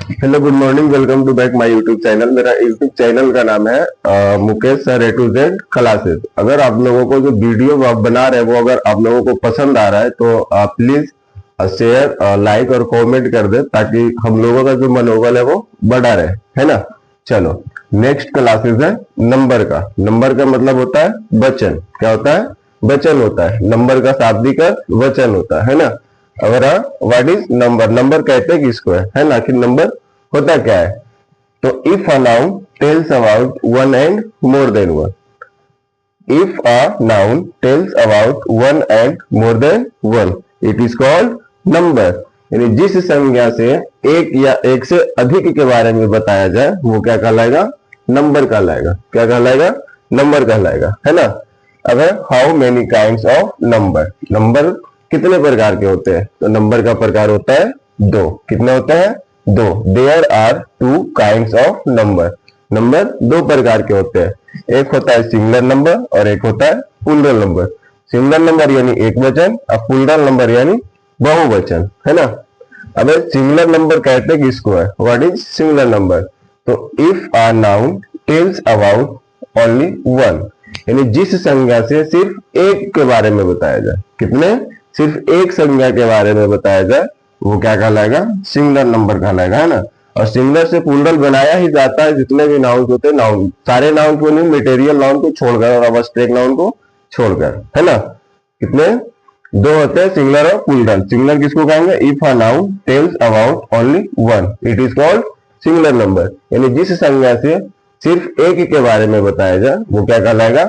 Hello, good morning. Welcome to back my YouTube channel. मेरा YouTube channel का नाम है Mukesh sir A to Z classes. अगर आप लोगों को जो वीडियो आप बना रहे हैं वो अगर आप लोगों को पसंद आ रहा है तो आप प्लीज शेयर, लाइक और कमेंट कर दे ताकि हम लोगों का जो मनोबल है वो बढ़ा रहे, है ना। चलो, नेक्स्ट क्लासेस है नंबर का। नंबर का मतलब होता है वचन। क्या होता है? वचन होता है। नंबर का शाब्दिक अर्थ वचन होता है ना। अगर व्हाट इज नंबर, नंबर कहते हैं किसको है ना। आखिर नंबर होता क्या है? तो if a noun tells about one and more than one, if a noun tells about one and more than one, it is called number. यानी जिस संज्ञा से एक या एक से अधिक के बारे में बताया जाए वो क्या कहलाएगा? नंबर कहलाएगा। क्या कहलाएगा? नंबर कहलाएगा, है ना। अब है how many kinds of number. Number कितने प्रकार के होते हैं? तो नंबर का प्रकार होता है दो। कितने होते हैं? दो। There are two kinds of number. Number दो प्रकार के होते हैं। एक होता है सिंगुलर नंबर और एक होता है प्लूरल नंबर। सिंगुलर नंबर यानी एक वचन और प्लूरल नंबर यानी बहुवचन, है ना। अब सिंगुलर नंबर कहते हैं किसको है? What is singular number? तो if a noun tells about only one, यानी जिस संज्ञा से सिर्फ एक के बारे में बताया जाए। कितने? सिर्फ एक संज्ञा के बारे में बताया जाए वो क्या कहलाएगा? सिंगुलर नंबर कहलाएगा, है ना। और सिंगुलर से प्लूरल बनाया ही जाता है जितने भी नाउन होते हैं। नाउन सारे नाउन को नहीं, मटेरियल नाउन को छोड़कर और अब्स्ट्रैक्ट नाउन को छोड़कर, है ना। कितने? दो होते हैं, सिंगुलर और प्लूरल। सिंगुलर किसको कहेंगे? If a noun tells about only one, it is called singular number. यानी जिस संज्ञा से सिर्फ एक के बारे में बताया जाए वो क्या कहलाएगा?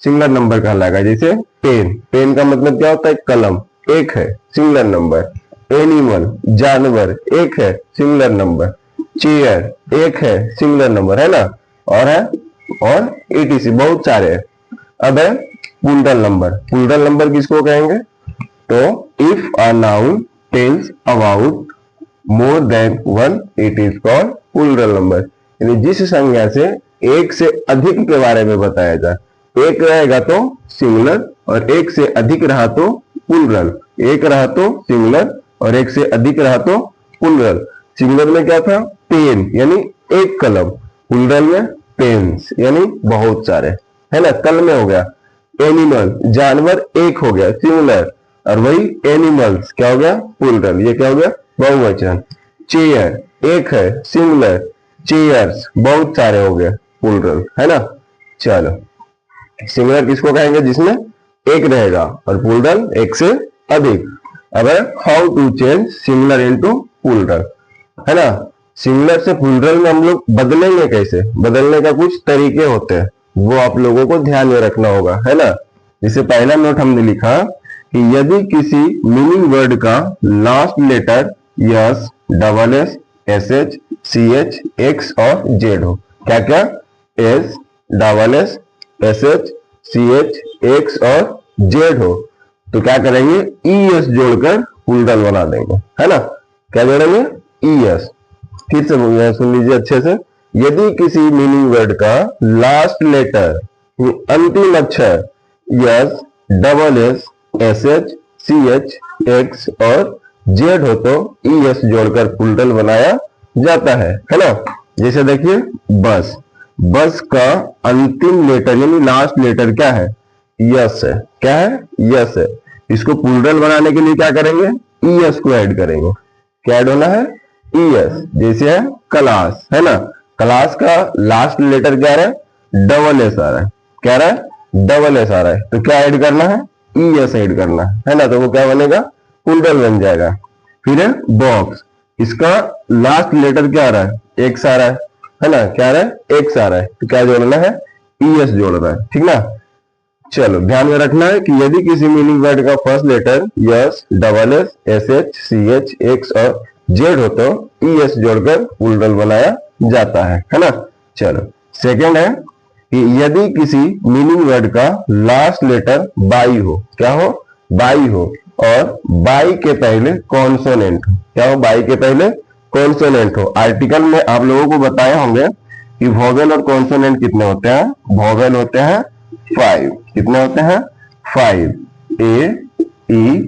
सिंगुलर नंबर कहलाएगा। जैसे पेन, पेन का मतलब क्या होता है? कलम, एक है, सिंगुलर नंबर। एनिमल, जानवर, एक है, सिंगुलर नंबर। चेयर, एक है, सिंगुलर नंबर, है ना। और है और एटीसी बहुत सारे हैं। अब है प्लूरल नंबर। प्लूरल नंबर किसको कहेंगे? तो if a noun tells about more than one, it is called plural number. यानी जिस संज्ञा से एक से अधिक के बारे में बताया जाए। एक रहेगा तो सिंगुलर और एक से अधिक रहा तो प्लूरल। एक रहा तो सिंगुलर और एक से अधिक रहा तो प्लूरल। सिंगुलर में क्या था? पेन यानी एक कलम। प्लूरल में पेन्स यानी बहुत सारे, है ना। कल में हो गया एनिमल, जानवर, एक हो गया सिंगुलर, और वही एनिमल्स क्या हो गया? प्लूरल। ये क्या हो गया? बहुवचन। चेयर एक है, सिंगुलर। चेयर्स बहुत सारे हो गए, प्लूरल, है ना। चलो, सिंगुलर किसको कहेंगे? जिसमें एक रहेगा, और प्लूरल एक से अधिक। अब how to change singular into plural, है ना। सिंगुलर से प्लूरल में हम लोग बदलेंगे कैसे? बदलने का कुछ तरीके होते हैं, वो आप लोगों को ध्यान में रखना होगा, है ना। जैसे पहला नोट हमने लिखा कि यदि किसी मीनिंग वर्ड का last letter S, double S, S H, C H, X और जेड हो। क्या क्या? S, double S, S H, C H, X और जेड हो तो क्या करेंगे? ई एस जोड़कर प्लूरल बना देंगे, है ना। क्या जोड़ेंगे? E S. फिर से सुन लीजिए अच्छे से। यदि किसी मीनिंग वर्ड का लास्ट लेटर, अंतिम अक्षर S, double S, S H, C H, X और जेड हो तो ई एस जोड़कर प्लूरल बनाया जाता है ना। जैसे देखिए बस, बस का अंतिम लेटर यानी लास्ट लेटर क्या है? यस है। क्या है? यस है। इसको प्लूरल बनाने के लिए क्या करेंगे? ई एस को ऐड करेंगे। क्या ऐड होना है? E S. जैसे है क्लास, है ना। क्लास का लास्ट लेटर क्या रहा है? डबल एस आ रहा है। क्या रहा है? डबल एस आ रहा है। तो क्या ऐड करना है? ई एस ऐड करना है ना। तो वो क्या बनेगा? प्लूरल बन जाएगा। फिर है बॉक्स, इसका लास्ट लेटर क्या आ रहा है? एक्स आ रहा है ना। क्या आ रहा है? एक्स आ रहा है। तो क्या जोड़ना है? ई एस जोड़ना है, ठीक ना। चलो, ध्यान में रखना है कि यदि किसी मीनिंग वर्ड का first letter S, double S, S H, C H, X और जेड हो तो ई एस जोड़कर प्लूरल बनाया जाता है ना। चलो, सेकंड है कि यदि किसी मीनिंग वर्ड का लास्ट लेटर बाई हो। क्या हो? बाई हो, और बाई के पहले कॉन्सोनेंट हो। क्या हो? बाई के पहले कॉन्सोनेंट हो। आर्टिकल में आप लोगों को बताए होंगे कि वोवेल और कॉन्सोनेंट कितने होते हैं? वोवेल होते हैं 5। कितने होते हैं? 5। ए, ई,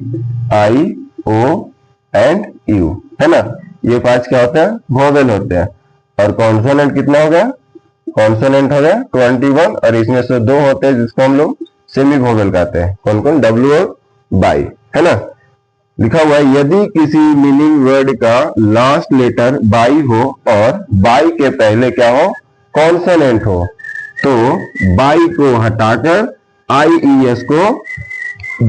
आई, ओ एंड यू, है ना। ये 5 क्या होते हैं, वोवेल होते हैं। और कॉन्सोनेंट कितना हो गया, कॉन्सोनेंट हो गया 21, और इसमें से 2 होते हैं जिसको हम लोग सेमी वोवेल कहते हैं। कौन कौन, डब्ल्यू और बाई, है ना। लिखा हुआ है यदि किसी मीनिंग वर्ड का लास्ट लेटर बाई हो और बाई के पहले क्या हो, कॉन्सोनेंट हो, तो बाई को हटाकर IES को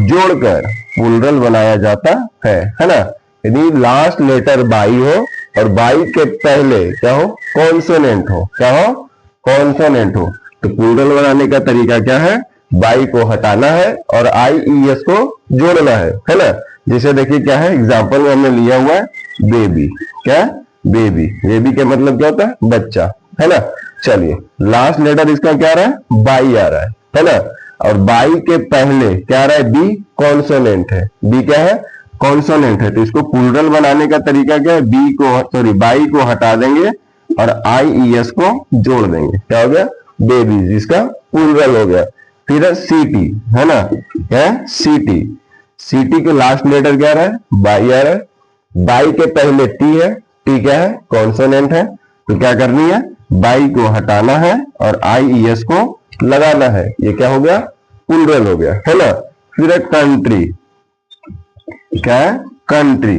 जोड़कर प्लूरल बनाया जाता है ना। यदि लास्ट लेटर बाई हो और बाई के पहले क्या हो, कॉन्सोनेंट हो, क्या हो, कॉन्सोनेंट हो, तो प्लूरल बनाने का तरीका क्या है, बाई को हटाना है और IES को जोड़ना है ना। जैसे देखिए क्या है, एग्जाम्पल में हमने लिया हुआ है बेबी, क्या, बेबी, बेबी के मतलब क्या होता है, बच्चा, है ना। चलिए लास्ट लेटर इसका क्या आ रहा है, बाई आ रहा है ना। और बाई के पहले क्या आ रहा है, बी, कॉन्सोनेंट है, बी क्या है, कॉन्सोनेंट है, तो इसको प्लूरल बनाने का तरीका क्या है, बी को सॉरी बाई को हटा देंगे और IES को जोड़ देंगे, क्या हो गया, बेबीज, इसका प्लूरल हो गया। फिर है सीटी, है ना, क्या है, सीटी, सीटी के लास्ट लेटर क्या आ रहा है, बाई आ रहा है, बाई के पहले टी है, टी क्या है, कॉन्सोनेंट है, तो क्या करनी है, बाई को हटाना है और IES को लगाना है, ये क्या हो गया, प्लूरल हो गया, है ना। फिर है कंट्री, क्या है, कंट्री,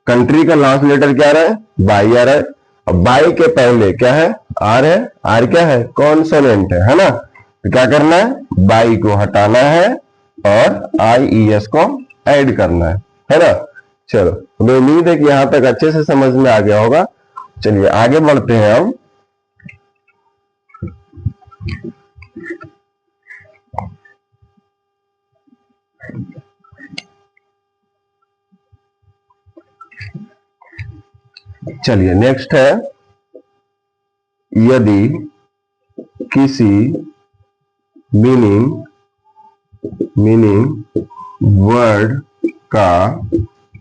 कंट्री का लास्ट लेटर क्या आ रहा है, बाई आ रहा है, और बाई के पहले क्या है, आर है, आर क्या है, कॉन्सोनेंट है ना। तो क्या करना है, बाई को हटाना है और IES को ऐड करना है ना। चलो, मुझे उम्मीद है कि यहां तक अच्छे से समझ में आ गया होगा। चलिए आगे बढ़ते हैं हम। चलिए नेक्स्ट है, यदि किसी मीनिंग वर्ड का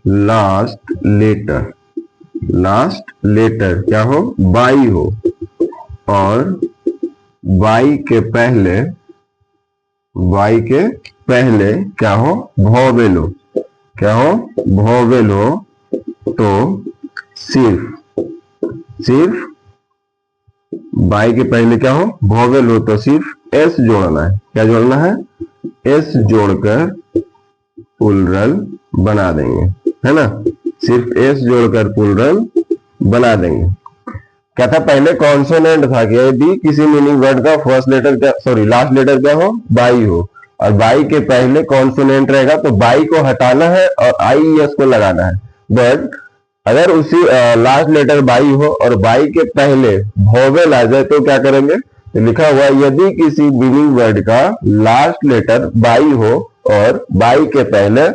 लास्ट लेटर क्या हो, बाई हो और बाई के पहले क्या हो, वोवेल हो, क्या हो, वोवेल हो, तो सिर्फ बाई के पहले क्या हो, वोवेल हो, तो सिर्फ एस जोड़ना है, क्या जोड़ना है, एस जोड़कर प्लूरल बना देंगे, है ना। सिर्फ एस जोड़कर प्लूरल बना देंगे। क्या था, पहले कॉन्सोनेंट था कि यदि किसी मीनिंग वर्ड का फर्स्ट लेटर क्या, सॉरी लास्ट लेटर क्या हो, बाई हो, और बाई के पहले कॉन्सोनेंट रहेगा तो बाई को हटाना है और IES को लगाना है। बट अगर उसी लास्ट लेटर बाई हो और बाई के पहले वोवेल आ जाए तो क्या करेंगे, तो लिखा हुआ यदि किसी मीनिंग वर्ड का लास्ट लेटर बाई हो और बाई के पहले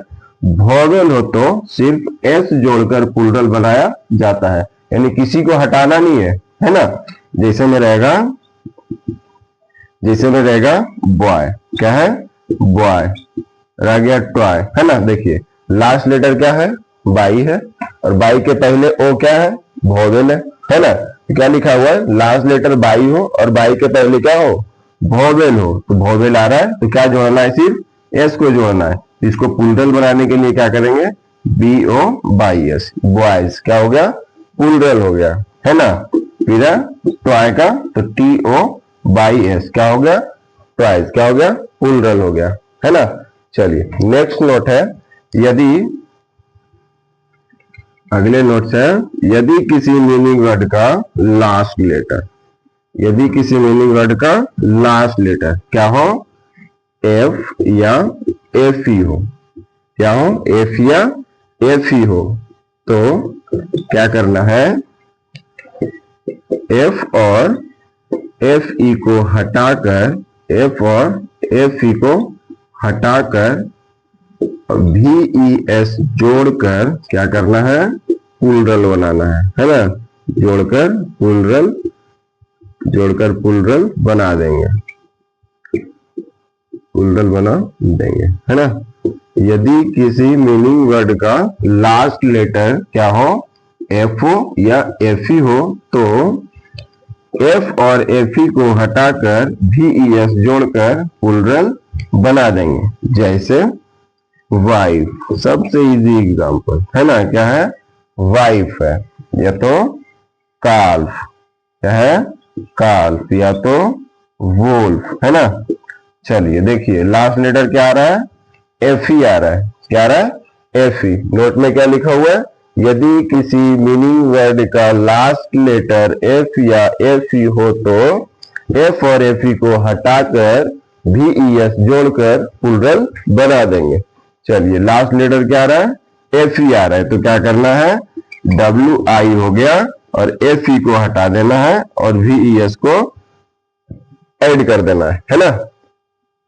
वोवेल हो तो सिर्फ एस जोड़कर प्लूरल बनाया जाता है, यानी किसी को हटाना नहीं है ना। जैसे में रहेगा बॉय, क्या है, बॉय, रह गया टॉय, है ना। देखिए लास्ट लेटर क्या है, बाई है, और बाई के पहले ओ क्या है, वोवेल है ना। तो क्या लिखा हुआ है, लास्ट लेटर बाई हो और बाई के पहले क्या हो, वोवेल हो, तो वोवेल आ रहा है, तो क्या जोड़ना है, सिर्फ एस को जोड़ना है। इसको प्लूरल बनाने के लिए क्या करेंगे, BO/S, बॉयज, क्या हो गया, प्लूरल हो गया, है ना। फिर टॉय का तो TO/S, क्या हो गया, टॉयज, क्या हो गया, प्लूरल हो गया, है ना। चलिए नेक्स्ट नोट है, अगले नोट है, यदि किसी मीनिंग वर्ड का लास्ट लेटर क्या हो, F या FE हो, क्या हो, F या FE हो, तो क्या करना है, F और FE को हटाकर VES जोड़कर क्या करना है, प्लूरल बनाना है ना। जोड़कर प्लूरल बना देंगे, है ना। यदि किसी मीनिंग वर्ड का लास्ट लेटर क्या हो, FO या FE हो, तो F और FE को हटाकर VES जोड़कर प्लूरल बना देंगे। जैसे वाइफ, सबसे इजी एग्जांपल है ना, क्या है, वाइफ है, या तो काल्फ, क्या है काल्फ, या तो वोल्फ, है ना। चलिए देखिए लास्ट लेटर क्या आ रहा है, एफ ई आ रहा है, क्या आ रहा है एफ ई। नोट में क्या लिखा हुआ है, यदि किसी मीनिंग वर्ड का लास्ट लेटर एफ या एफ ई हो तो एफ और एफ ई को हटाकर भी ई एस जोड़कर प्लूरल बना देंगे। चलिए लास्ट लेटर क्या आ रहा है, एफ ई आ रहा है, तो क्या करना है, डब्ल्यू आई हो गया और एफ ई को हटा देना है और वी ई एस को ऐड कर देना है ना।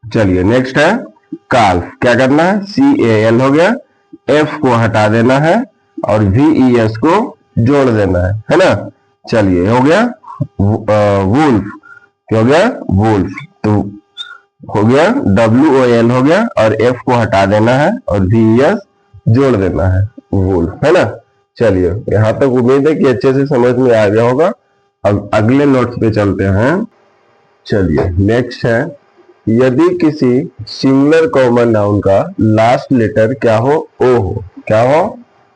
चलिए नेक्स्ट है काल्फ, क्या करना है, सी ए एल हो गया, एफ को हटा देना है और वी ई एस को जोड़ देना है ना। चलिए हो गया वुल्फ, क्या हो गया वुल्फ, तो हो गया डब्ल्यू ओ एल हो गया और एफ को हटा देना है और वी ई एस जोड़ देना है, वुल्फ, है ना। चलिए यहां तक उम्मीद है कि अच्छे से समझ में आ गया होगा। अब अगले नोट्स पे चलते हैं। चलिए नेक्स्ट है, यदि किसी सिंगुलर कॉमन नाउन का लास्ट लेटर क्या हो, ओ हो, क्या हो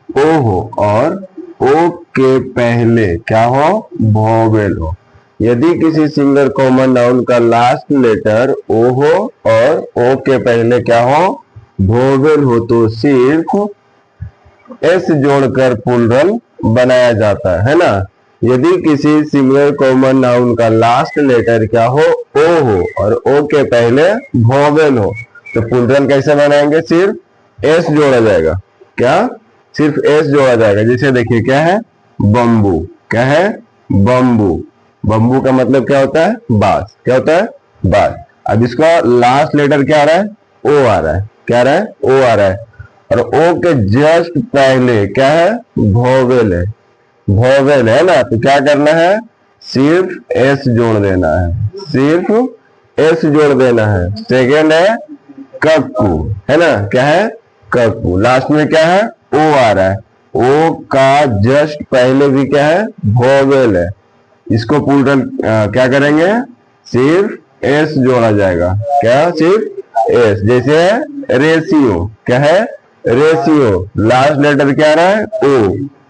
ओ हो और ओ के पहले क्या हो वोवेल हो। यदि किसी सिंगुलर कॉमन नाउन का लास्ट लेटर ओ हो और ओ के पहले क्या हो वोवेल हो तो सिर्फ एस जोड़कर प्लूरल बनाया जाता है ना। यदि किसी सिंगुलर कॉमन नाउन का लास्ट लेटर क्या हो ओ हो और ओ के पहले वोवेल हो तो प्लूरल कैसे बनाएंगे, सिर्फ एस जोड़ा जाएगा, क्या सिर्फ एस जोड़ा जाएगा। जैसे देखिए क्या है बम्बू, क्या है बम्बू, बम्बू का मतलब क्या होता है बांस, क्या होता है बांस। अब इसका लास्ट लेटर क्या आ रहा है, ओ आ रहा है, क्या आ रहा है ओ आ रहा है और ओ के जस्ट पहले क्या है वोवेल है, वोवेल है ना। तो क्या करना है, सिर्फ एस जोड़ देना है, सिर्फ एस जोड़ देना है। सेकेंड है कक्कू, है ना, क्या है कक्कू। लास्ट में क्या है ओ आ रहा है, ओ का जस्ट पहले भी क्या है वोवेल है, इसको प्लूरल क्या करेंगे, सिर्फ एस जोड़ा जाएगा, क्या सिर्फ एस। जैसे है रेशियो, क्या है रेशियो, लास्ट लेटर क्या आ रहा है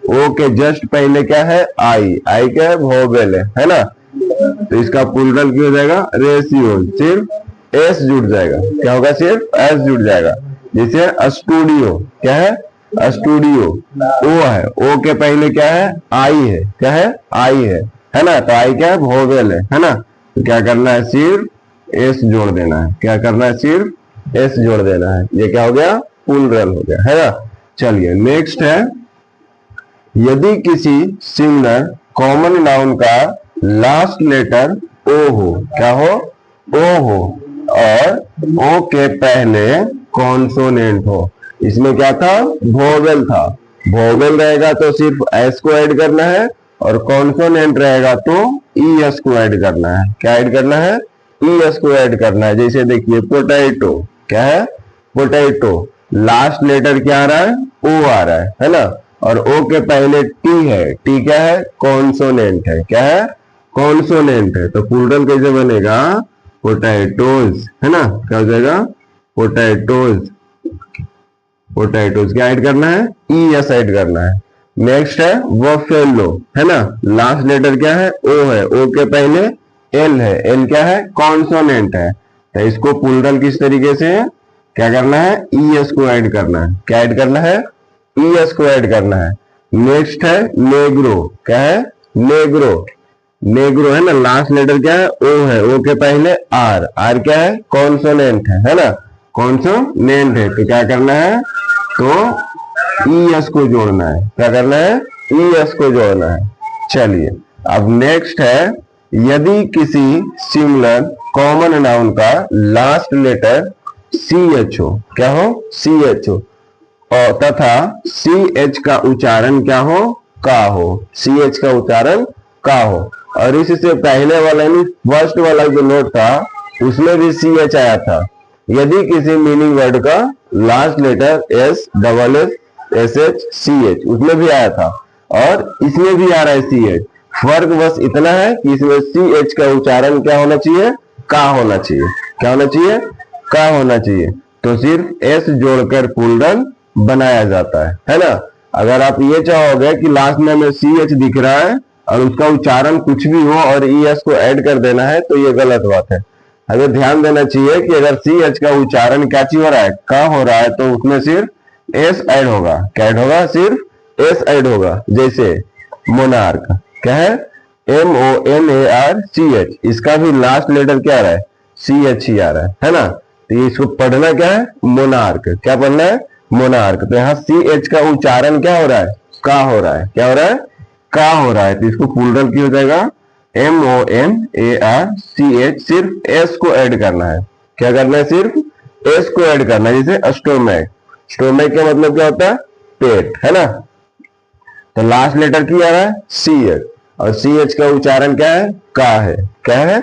ओ के जस्ट पहले क्या है आई, आई क्या है वोवेल है ना। तो इसका प्लूरल क्या हो जाएगा रेशियो, सिर्फ एस जुड़ जाएगा, क्या होगा सिर्फ एस जुड़ जाएगा। जैसे स्टूडियो, क्या है स्टूडियो, ओ है, ओ के पहले क्या है आई है, क्या है आई है ना, तो आई क्या है वोवेल है ना। तो क्या करना है, सिर्फ एस जोड़ देना है, क्या करना है सिर्फ एस जोड़ देना है। ये क्या हो गया प्लूरल हो गया, है ना। चलिए नेक्स्ट है, यदि किसी सिंगुलर कॉमन नाउन का लास्ट लेटर ओ हो, क्या हो ओ हो और ओ के पहले कॉन्सोनेंट हो। इसमें क्या था वोवेल था, वोवेल रहेगा तो सिर्फ एस को ऐड करना है और कॉन्सोनेंट रहेगा तो ई एस को ऐड करना है, क्या ऐड करना है ई एस को ऐड करना है। जैसे देखिए पोटैटो, क्या है पोटैटो, लास्ट लेटर क्या आ रहा है ओ आ रहा है ना, और ओ के पहले टी है, टी क्या है कॉन्सोनेंट है, क्या है कॉन्सोनेंट है। तो प्लूरल कैसे बनेगा पोटैटोज, है ना, क्या हो जाएगा पोटैटोज, पोटैटोज क्या ऐड करना है ई एस ऐड करना है। नेक्स्ट है वफेलो, है ना, लास्ट लेटर क्या है ओ है, ओ के पहले एल है, एल क्या है कॉन्सोनेंट है। तो इसको प्लूरल किस तरीके से क्या करना है ई एस को ऐड करना है, क्या ऐड करना है ई एस को ऐड करना है। नेक्स्ट है नेग्रो, क्या है नेग्रो, नेग्रो है ना, लास्ट लेटर क्या है ओ है, ओ के पहले आर, आर क्या है कॉन्सोनेंट है ना, कॉन्सोनेंट है। तो क्या करना है तो ई एस को जोड़ना है, क्या करना है ई एस को जोड़ना है। चलिए अब नेक्स्ट है, यदि किसी सिंगुलर कॉमन नाउन का लास्ट लेटर सी एच हो, क्या हो सी एच हो और तथा सी एच का उच्चारण क्या हो का हो, सी एच का उच्चारण का हो। और इससे पहले वाला यानी फर्स्ट वाला जो नोट था उसमें भी सी एच आया था। यदि किसी मीनिंग वर्ड का last letter S double S S H C H, उसमें भी आया था और इसमें भी आ रहा है सी एच। फर्क बस इतना है कि इसमें सी एच का उच्चारण क्या होना चाहिए का होना चाहिए, क्या होना चाहिए का होना चाहिए। तो सिर्फ एस जोड़कर प्लूरल बनाया जाता है ना। अगर आप ये चाहोगे कि लास्ट में हमें सी एच दिख रहा है और उसका उच्चारण कुछ भी हो और ई एस को ऐड कर देना है, तो ये गलत बात है। हमें ध्यान देना चाहिए कि अगर सी एच का उच्चारण क्या चीज हो रहा है, का हो रहा है, तो उसमें सिर्फ एस ऐड होगा। क्या ऐड होगा? सिर्फ एस ऐड होगा। जैसे मोनार्क, क्या है? MONARCH, इसका भी लास्ट लेटर क्या आ रहा है? CH ही आ रहा है ना? तो इसको पढ़ना क्या है? मोनार्क। क्या पढ़ना है? मोनार्क। तो यहाँ CH का उच्चारण क्या हो रहा है? का हो रहा है। क्या हो रहा है? का हो रहा है। तो इसको प्लूरल की हो जाएगा MONARCH। सिर्फ एस को ऐड करना है। क्या करना है? सिर्फ एस को ऐड करना है। जैसे स्टोमैक, स्टोमैक का मतलब क्या होता है? पेट, है ना? तो लास्ट लेटर क्या आ रहा है? CH, और CH का उच्चारण क्या है? का है। क्या है?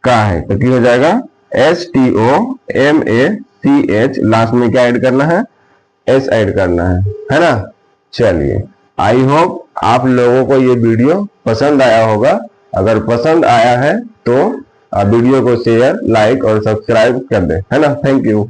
का है। तो क्या हो जाएगा? STOMACH। लास्ट में क्या ऐड करना है? एस ऐड करना है ना? चलिए, आई होप आप लोगों को ये वीडियो पसंद आया होगा। अगर पसंद आया है तो वीडियो को शेयर, लाइक और सब्सक्राइब कर दें, है ना? Thank you.